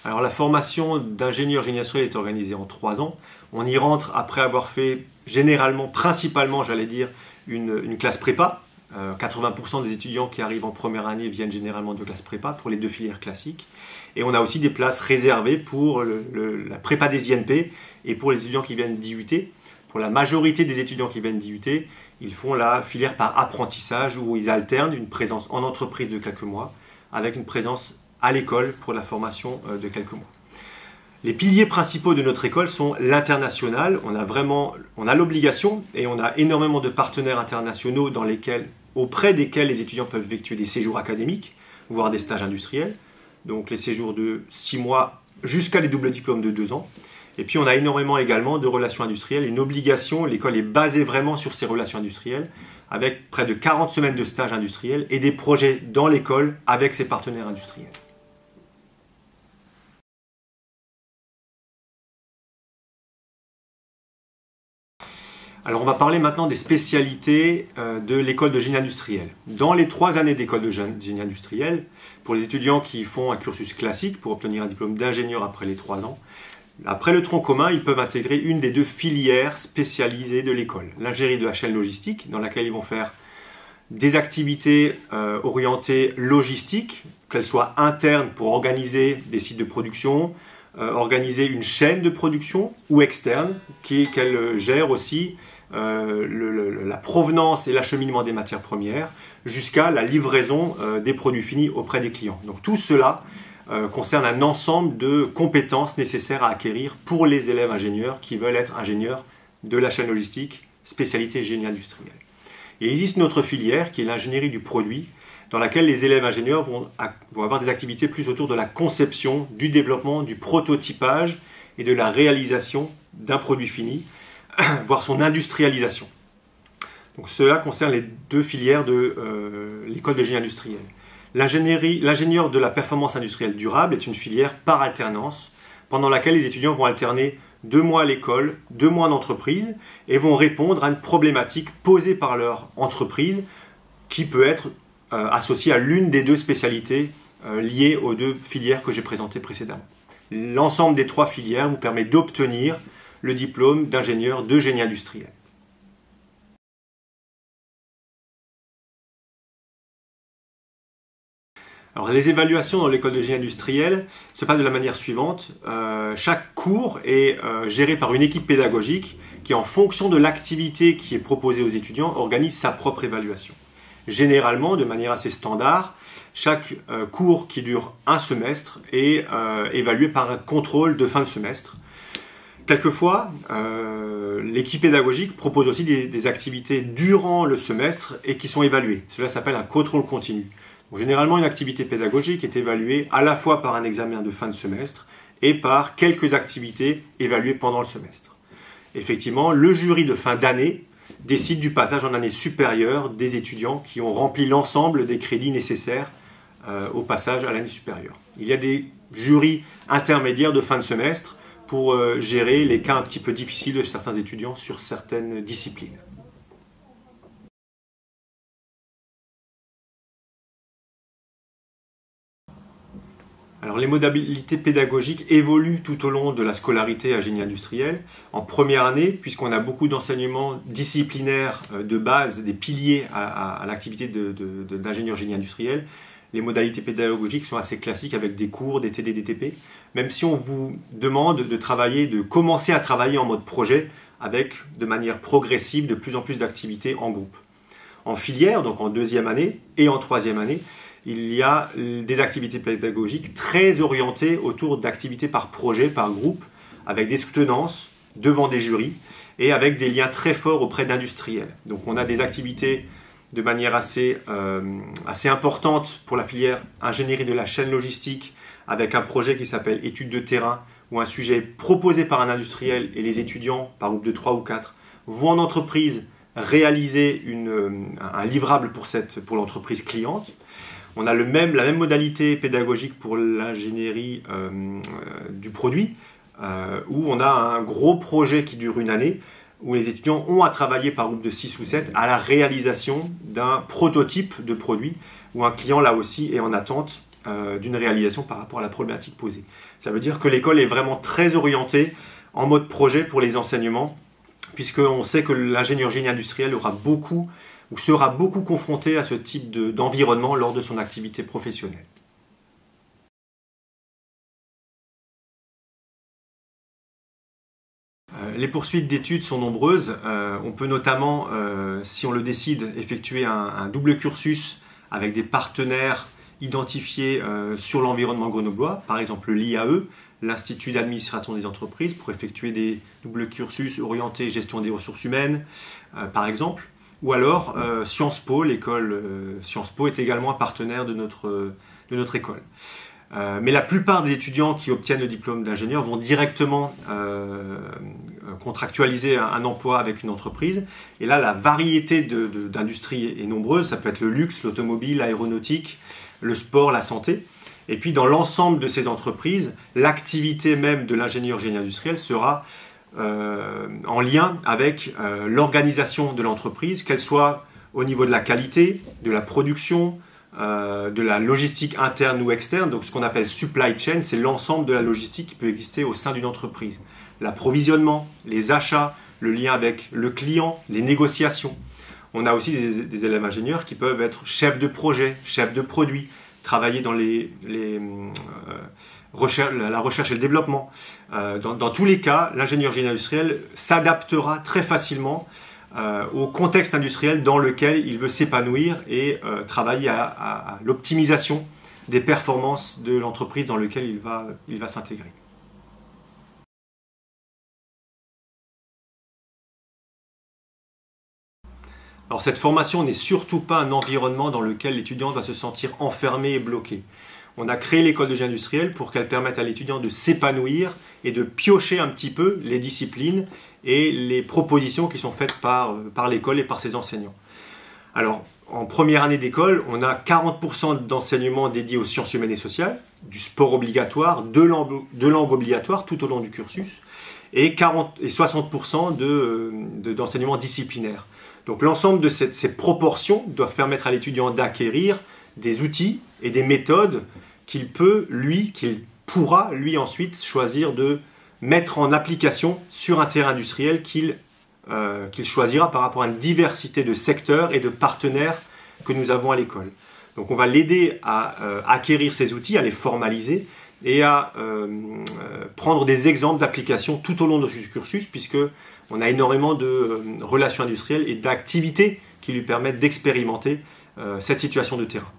Alors la formation d'ingénieur génie industriel est organisée en 3 ans. On y rentre après avoir fait généralement, principalement, j'allais dire, une classe prépa. 80% des étudiants qui arrivent en première année viennent généralement de classe prépa pour les 2 filières classiques. Et on a aussi des places réservées pour la prépa des INP et pour les étudiants qui viennent d'IUT. Pour la majorité des étudiants qui viennent d'IUT, ils font la filière par apprentissage où ils alternent une présence en entreprise de quelques mois avec une présence à l'école pour la formation de quelques mois. Les piliers principaux de notre école sont l'international. On a l'obligation et on a énormément de partenaires internationaux auprès desquels les étudiants peuvent effectuer des séjours académiques, voire des stages industriels. Donc les séjours de 6 mois jusqu'à les doubles diplômes de 2 ans. Et puis on a énormément également de relations industrielles. Une obligation, l'école est basée vraiment sur ces relations industrielles, avec près de 40 semaines de stages industriels et des projets dans l'école avec ses partenaires industriels. Alors on va parler maintenant des spécialités de l'école de génie industriel. Dans les 3 années d'école de génie industriel, pour les étudiants qui font un cursus classique pour obtenir un diplôme d'ingénieur après les 3 ans, après le tronc commun, ils peuvent intégrer une des 2 filières spécialisées de l'école. L'ingénierie de la chaîne logistique, dans laquelle ils vont faire des activités orientées logistiques, qu'elles soient internes pour organiser des sites de production, organiser une chaîne de production, ou externe, qu'elle gère aussi la provenance et l'acheminement des matières premières, jusqu'à la livraison des produits finis auprès des clients. Donc tout cela concerne un ensemble de compétences nécessaires à acquérir pour les élèves ingénieurs qui veulent être ingénieurs de la chaîne logistique, spécialité génie industriel. Il existe une autre filière qui est l'ingénierie du produit, dans laquelle les élèves ingénieurs vont avoir des activités plus autour de la conception, du développement, du prototypage et de la réalisation d'un produit fini, voire son industrialisation. Donc cela concerne les 2 filières de l'école de génie industriel. L'ingénieur de la performance industrielle durable est une filière par alternance, pendant laquelle les étudiants vont alterner 2 mois à l'école, 2 mois en entreprise, et vont répondre à une problématique posée par leur entreprise qui peut être associée à l'une des 2 spécialités liées aux 2 filières que j'ai présentées précédemment. L'ensemble des 3 filières vous permet d'obtenir le diplôme d'ingénieur de génie industriel. Alors, les évaluations dans l'école de génie industriel se passent de la manière suivante. Chaque cours est géré par une équipe pédagogique qui, en fonction de l'activité qui est proposée aux étudiants, organise sa propre évaluation. Généralement, de manière assez standard, chaque cours qui dure un semestre est évalué par un contrôle de fin de semestre. Quelquefois, l'équipe pédagogique propose aussi des activités durant le semestre et qui sont évaluées. Cela s'appelle un contrôle continu. Donc, généralement, une activité pédagogique est évaluée à la fois par un examen de fin de semestre et par quelques activités évaluées pendant le semestre. Effectivement, le jury de fin d'année décide du passage en année supérieure des étudiants qui ont rempli l'ensemble des crédits nécessaires au passage à l'année supérieure. Il y a des jurys intermédiaires de fin de semestre pour gérer les cas un petit peu difficiles de certains étudiants sur certaines disciplines. Alors les modalités pédagogiques évoluent tout au long de la scolarité à génie industriel. En première année, puisqu'on a beaucoup d'enseignements disciplinaires de base, des piliers à l'activité d'ingénieur génie industriel, les modalités pédagogiques sont assez classiques avec des cours, des TD, des TP, même si on vous demande de commencer à travailler en mode projet avec, de manière progressive, de plus en plus d'activités en groupe. En filière, donc en 2e année et en 3e année, il y a des activités pédagogiques très orientées autour d'activités par projet, par groupe, avec des soutenances devant des jurys et avec des liens très forts auprès d'industriels. Donc on a des activités de manière assez importante pour la filière ingénierie de la chaîne logistique avec un projet qui s'appelle études de terrain où un sujet proposé par un industriel et les étudiants, par groupe de 3 ou 4, vont en entreprise réaliser un livrable pour l'entreprise cliente. On a la même modalité pédagogique pour l'ingénierie du produit, où on a un gros projet qui dure une année, où les étudiants ont à travailler par groupe de 6 ou 7 à la réalisation d'un prototype de produit, où un client là aussi est en attente d'une réalisation par rapport à la problématique posée. Ça veut dire que l'école est vraiment très orientée en mode projet pour les enseignements, puisqu'on sait que l'ingénieur génie industriel aura beaucoup ou sera beaucoup confronté à ce type d'environnement lors de son activité professionnelle. Les poursuites d'études sont nombreuses. On peut notamment, si on le décide, effectuer un double cursus avec des partenaires identifiés sur l'environnement grenoblois, par exemple l'IAE, l'Institut d'administration des entreprises, pour effectuer des doubles cursus orientés gestion des ressources humaines, par exemple. Ou alors Sciences Po, l'école Sciences Po est également un partenaire de notre école. Mais la plupart des étudiants qui obtiennent le diplôme d'ingénieur vont directement contractualiser un emploi avec une entreprise. Et là, la variété d'industries est nombreuse. Ça peut être le luxe, l'automobile, l'aéronautique, le sport, la santé. Et puis, dans l'ensemble de ces entreprises, l'activité même de l'ingénieur génie industriel sera en lien avec l'organisation de l'entreprise, qu'elle soit au niveau de la qualité, de la production, de la logistique interne ou externe. Donc ce qu'on appelle supply chain, c'est l'ensemble de la logistique qui peut exister au sein d'une entreprise. L'approvisionnement, les achats, le lien avec le client, les négociations. On a aussi des élèves ingénieurs qui peuvent être chefs de projet, chefs de produit, travailler dans la recherche et le développement. Dans tous les cas, l'ingénieur génie industriel s'adaptera très facilement au contexte industriel dans lequel il veut s'épanouir et travailler à l'optimisation des performances de l'entreprise dans laquelle il va s'intégrer. Alors cette formation n'est surtout pas un environnement dans lequel l'étudiant va se sentir enfermé et bloqué. On a créé l'école de génie industriel pour qu'elle permette à l'étudiant de s'épanouir et de piocher un petit peu les disciplines et les propositions qui sont faites par l'école et par ses enseignants. Alors, en première année d'école, on a 40% d'enseignements dédiés aux sciences humaines et sociales, du sport obligatoire, de langue obligatoire tout au long du cursus, et 60% d'enseignements disciplinaires. Donc l'ensemble de ces proportions doivent permettre à l'étudiant d'acquérir des outils et des méthodes qu'il pourra ensuite choisir de mettre en application sur un terrain industriel qu'il choisira par rapport à une diversité de secteurs et de partenaires que nous avons à l'école. Donc on va l'aider à acquérir ces outils, à les formaliser et à prendre des exemples d'application tout au long de ce cursus, puisqu'on a énormément de relations industrielles et d'activités qui lui permettent d'expérimenter cette situation de terrain.